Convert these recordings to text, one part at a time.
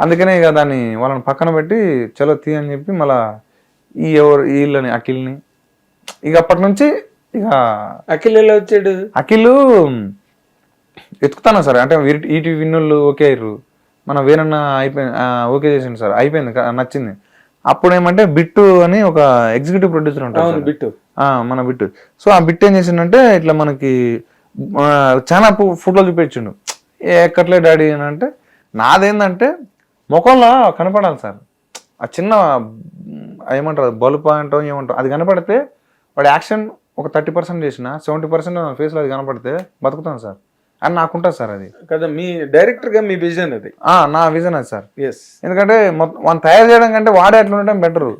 అందుకనే ఇక దాన్ని వాళ్ళని పక్కన పెట్టి చలో తీ అని చెప్పి మళ్ళా వీళ్ళని అఖిల్ని ఇక అప్పటి నుంచి ఇక అఖిల్ ఎలా వచ్చాడు? అఖిల్ ఎత్తుకుతాను సార్, అంటే ఈటి విన్నుళ్ళు ఓకే అయ్యారు, మన వేరన్న అయిపోయింది, ఓకే చేసిండు సార్, అయిపోయింది నచ్చింది. అప్పుడు ఏమంటే బిట్టు అని ఒక ఎగ్జిక్యూటివ్ ప్రొడ్యూసర్ ఉంటారు బిట్టు, మన బిట్టు. సో ఆ బిట్టు ఏం చేసిండంటే ఇట్లా మనకి చాలా ఫోటోలు చూపించిండు, ఎక్కట్లే డాడీ అని అంటే నాదేంటంటే ముఖంలో కనపడాలి సార్, ఆ చిన్న ఏమంటారు బల్బ్ అంటాం ఏమంటారు అది కనపడితే వాడి యాక్షన్ ఒక 30% చేసిన 70% ఫేస్లో అది కనపడితే బతుకుతాను సార్ అని నాకుంటుంది సార్. అది కదా మీ డైరెక్టర్గా మీ విజన్ అది. నా విజన్ అది సార్. ఎస్, ఎందుకంటే మనం తయారు చేయడం కంటే వాడే అట్లా ఉండటం బెటరు.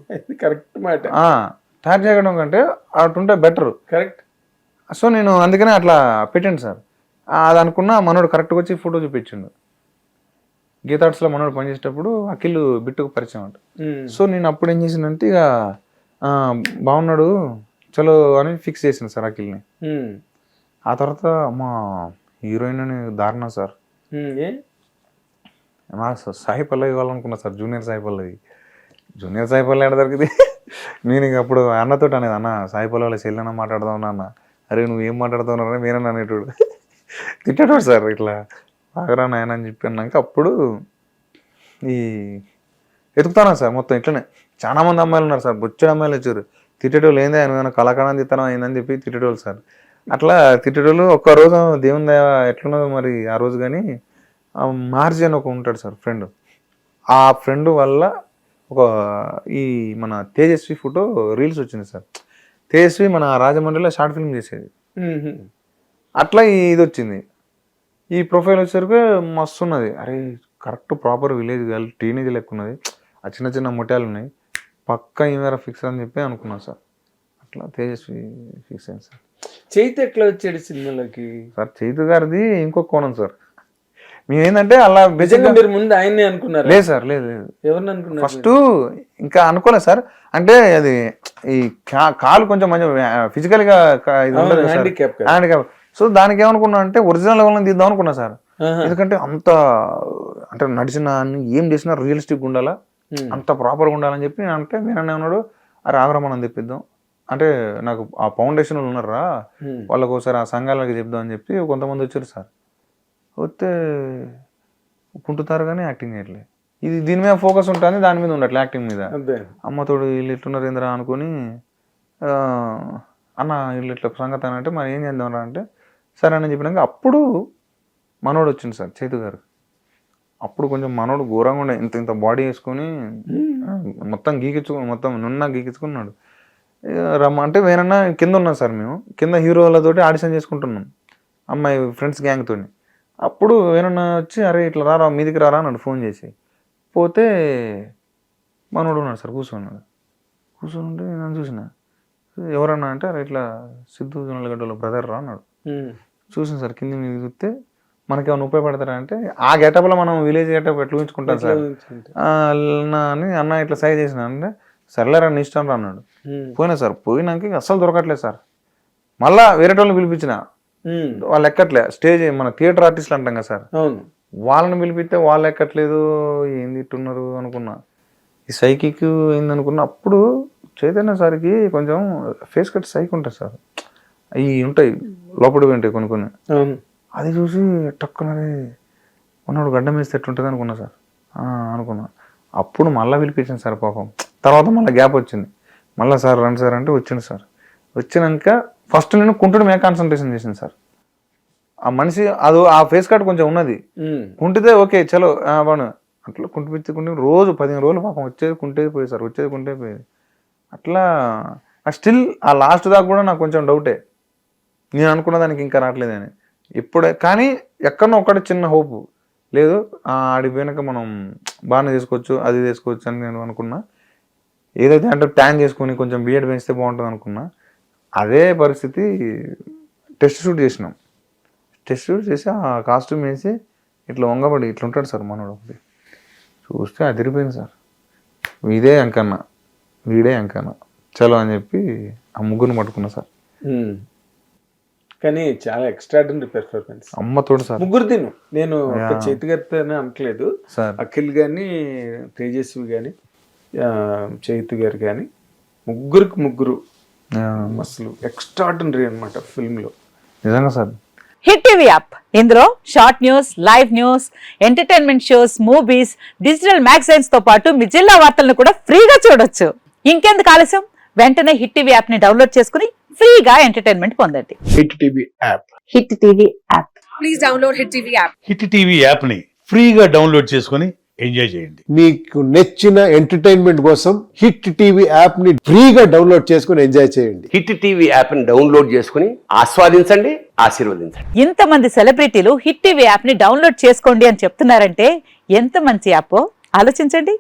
కరెక్ట్ మాట. తయారు చేయడం కంటే అటుంటే బెటరు. కరెక్ట్. సో నేను అందుకనే అట్లా పెట్టాను సార్. అది అనుకున్న మనోడు కరెక్ట్గా వచ్చి ఫోటో చూపించిండు. గీతార్ట్స్లో మనోడు పనిచేసేటప్పుడు అఖిల్ బిట్టుకు పరిచయం అంట. సో నేను అప్పుడు ఏం చేసిందంటే ఇక బాగున్నాడు చలో అని ఫిక్స్ చేసింది సార్ అఖిల్ని. ఆ తర్వాత మా హీరోయిన్ అని దారుణ sir, Sai Pallavi ఇవ్వాలనుకున్నా sir, junior Sai Pallavi ఎక్కడ దొరికింది. నేను ఇంక అప్పుడు అన్నతో అనేది, అన్న సాయి పల్లవిలో చెల్లెన మాట్లాడదాం అన్న, అరే నువ్వు ఏం మాట్లాడుతున్నావు మీరన్నా అనేటోడు, తిట్టేటోడు సార్, ఇట్లా బాగరా నాయన అని చెప్పి అన్నాక అప్పుడు ఈ ఎతుకుతానా సార్ మొత్తం ఇట్లనే. చాలా మంది అమ్మాయిలు ఉన్నారు సార్, బొచ్చడి అమ్మాయిలు వచ్చారు, తిట్టేటోళ్ళు ఏంది ఆయన కళాకారం తిత్తనం అయిందని చెప్పి తిట్టేటోళ్ళు సార్. అట్లా తిట్టేటోళ్ళు ఒక్కరోజు దేవుని దయ ఎట్లున్నదో మరి ఆ రోజు. కానీ మార్జీ అని ఒక ఉంటాడు సార్ ఫ్రెండ్, ఆ ఫ్రెండ్ వల్ల ఒక ఈ మన తేజస్వి ఫోటో రీల్స్ వచ్చింది సార్. తేజస్వి మన రాజమండ్రిలో షార్ట్ ఫిల్మ్ చేసేది, అట్లా ఇది వచ్చింది. ఈ ప్రొఫైల్ వచ్చేసరికి మస్తు ఉన్నది, అరే correct proper village girl, teenage లెక్క ఉన్నది, ఆ చిన్న చిన్న ముట్యాలు ఉన్నాయి, పక్కా ఈమెరా ఫిక్స్ అని చెప్పి అనుకున్నాను సార్. అట్లా తేజస్వి ఫిక్స్ అయింది సార్. చైతు ఎట్లా వచ్చాడు సినిమాలోకి సార్? చైతు గారిది ఇంకొక కోణం సార్. మేమేంటంటే అలా నిజంగా మీరు ముందు ఆయన్ని అనుకున్నారు? లేదు సార్, లేదు. ఎవరిని అనుకున్నారు ఫస్ట్? ఇంకా అనుకోలేదు సార్, అంటే అది ఈ కాలు కొంచెం మంచి ఫిజికల్ గా హ్యాండిక్యాప్. సో దానికి ఏమనుకున్నా అంటే ఒరిజినల్ లెవెల్ తీద్దాం అనుకున్నా సార్. ఎందుకంటే అంత అంటే నడిచిన ఏం చేసినా రియలిస్టిక్ ఉండాలా, అంత ప్రాపర్గా ఉండాలని చెప్పి అంటే మీరన్నా ఉన్నాడు, అరే ఆగ్రా మనం తెప్పిద్దాం అంటే నాకు ఆ ఫౌండేషన్ ఉన్నారా వాళ్ళకి ఒకసారి ఆ సంఘాలకి చెప్దాం అని చెప్పి కొంతమంది వచ్చారు సార్. వస్తే కుంటుతారు కానీ యాక్టింగ్ చేయట్లేదు. ఇది దీని మీద ఫోకస్ ఉంటుంది, దాని మీద ఉండట్లే యాక్టింగ్ మీద. అమ్మతోడు వీళ్ళు ఎట్లున్నారు ఏంద్రా అనుకుని అన్న వీళ్ళు ఇట్లా సంగతి అని అంటే మరి ఏం చేద్దాం అంటే సరే అని చెప్పినాక అప్పుడు మనోడు వచ్చింది సార్ చైతు గారు. అప్పుడు కొంచెం మనోడు ఘోరంగా ఉండే, ఇంత ఇంత బాడీ వేసుకొని మొత్తం గీకించుకుని మొత్తం నున్న గీకించుకున్నాడు. అంటే వేరన్నా కింద ఉన్నాం సార్, మేము కింద హీరోలతోటి ఆడిషన్ చేసుకుంటున్నాం అమ్మాయి ఫ్రెండ్స్ గ్యాంగ్తో. అప్పుడు వేరన్నా వచ్చి అరే ఇట్లా రారా మీదికి రారా అన్నాడు ఫోన్ చేసి. పోతే మనోడు ఉన్నాడు సార్, కూర్చొని నన్ను చూసిన, ఎవరన్నా అంటే అరే ఇట్లా సిద్ధు జొన్నలగడ్డలో బ్రదర్ రా అన్నాడు. చూసాను సార్, కింద మీద చూస్తే మనకి ఏమైనా ఉపయోగపడతారా అంటే ఆ గెటప్లో మనం విలేజ్ గెటప్ ఎట్లా ఉంచుకుంటాం సార్ అని అన్న ఇట్లా సైజ్ చేసిన అంటే సర్లేరా నీ ఇష్టం రా అన్నాడు. పోయినా సార్, పోయినాక అస్సలు దొరకట్లేదు సార్. మళ్ళా వేరే వాళ్ళని పిలిపించిన, వాళ్ళు ఎక్కట్లే. స్టేజ్ మన థియేటర్ ఆర్టిస్టులు అంటాం కదా సార్, వాళ్ళని పిలిపిస్తే వాళ్ళు ఎక్కట్లేదు, ఏంది ఇట్టున్నారు అనుకున్నా. ఈ సైకిక్ ఏందనుకున్నా. అప్పుడు చైతన్య సార్కి కొంచెం ఫేస్ కట్ సైక్ ఉంటుంది సార్, అవి ఉంటాయి లోపలికి ఉంటాయి కొన్ని. అది చూసి టక్కునది ఉన్నాడు గడ్డం వేస్తే ఎట్లుంటుంది అనుకున్నా సార్. అనుకున్నా. అప్పుడు మళ్ళీ పిలిపించాను సార్ పాపం. తర్వాత మళ్ళీ గ్యాప్ వచ్చింది, మళ్ళీ సార్ రండి సార్ అంటే వచ్చింది సార్. వచ్చినాక ఫస్ట్ నేను కుంటుడు మీద కాన్సన్ట్రేషన్ చేసింది సార్. ఆ మనిషి అది ఆ ఫేస్ కట్ కొంచెం ఉన్నది, కుంటితే ఓకే చలో బాను అట్లా కుంటి రోజు 15 రోజులు పాపం వచ్చేది కుంటేది పోయేది సార్, వచ్చేది కుంటే పోయేది. అట్లా స్టిల్ ఆ లాస్ట్ దాకా కూడా నాకు కొంచెం డౌటే, నేను అనుకున్న దానికి ఇంకా రావట్లేదని. ఇప్పుడే కానీ ఎక్కడో ఒకటి చిన్న హోపు లేదు, ఆడిపోయినాక మనం బాగానే తీసుకోవచ్చు అది తీసుకోవచ్చు అని నేను అనుకున్నా. ఏదైతే అంటే ప్లాన్ చేసుకుని కొంచెం బిఎడ్ పెంచితే బాగుంటుంది అనుకున్నా. అదే పరిస్థితి టెస్ట్ షూట్ చేసినాం. టెస్ట్ షూట్ చేసి ఆ కాస్ట్యూమ్ వేసి ఇట్లా వంగబడి ఇట్లా ఉంటాడు సార్ మనోడు. ఒకటి చూస్తే అదిరిపోయింది సార్, వీడే అంకన్న చలో అని చెప్పి ఆ ముగ్గురిని పట్టుకున్నా సార్. కానీ చాలా ఎక్స్ట్రాడినరీ పెర్ఫార్మెన్స్. అమ్మతోడు సార్. ముగ్గురు తిను, నేను ఒక చేతి గారితో అనట్లేదు, సార్ అఖిల్ కానీ తేజస్వి కానీ చైతు గారు కానీ ముగ్గురు అసలు ఎక్స్ట్రాడినరీ అనమాట ఫిల్మ్ లో నిజంగా సార్. హిట్ టీవీ యాప్, ఇందులో short news, live news, entertainment shows, movies, digital magazines తో పాటు మీ జిల్లా వార్తలను కూడా ఫ్రీగా చూడొచ్చు. ఇంకెందుకు ఆలస్యం, వెంటనే హిట్ టీవీ యాప్ ని డౌన్లోడ్ చేసుకుని ఫ్రీగా ఎంటర్టైన్మెంట్ పొందండి. Hit TV app. Hit TV app. Please download Hit TV app. Hit TV యాప్ని ఫ్రీగా డౌన్లోడ్ చేసుకొని ఎంజాయ్ చేయండి. మీకు నచ్చిన ఎంటర్టైన్మెంట్ కోసం హిట్ టీవీ యాప్ ని ఫ్రీగా డౌన్లోడ్ చేసుకుని ఎంజాయ్ చేయండి. హిట్ టీవీ యాప్ని డౌన్లోడ్ చేసుకుని ఆస్వాదించండి, ఆశీర్వదించండి. ఇంతమంది సెలబ్రిటీలు హిట్ టీవీ యాప్ ని డౌన్లోడ్ చేసుకోండి అని చెప్తున్నారంటే ఎంత మంచి యాప్ ఆలోచించండి.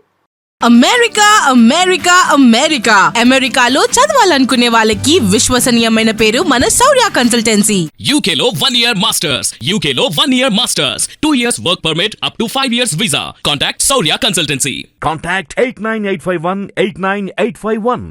అమెరికా అమెరికా అమెరికా అమెరికాలో చదవాలనుకునే వాళ్ళకి విశ్వసనీయమైన పేరు మన శౌర్య కన్సల్టెన్సీ. UK లో 1 year masters. UK లో 1 year masters. 2 years work permit up to 5 years visa. Contact Saurya Consultancy. Contact 89851 89851.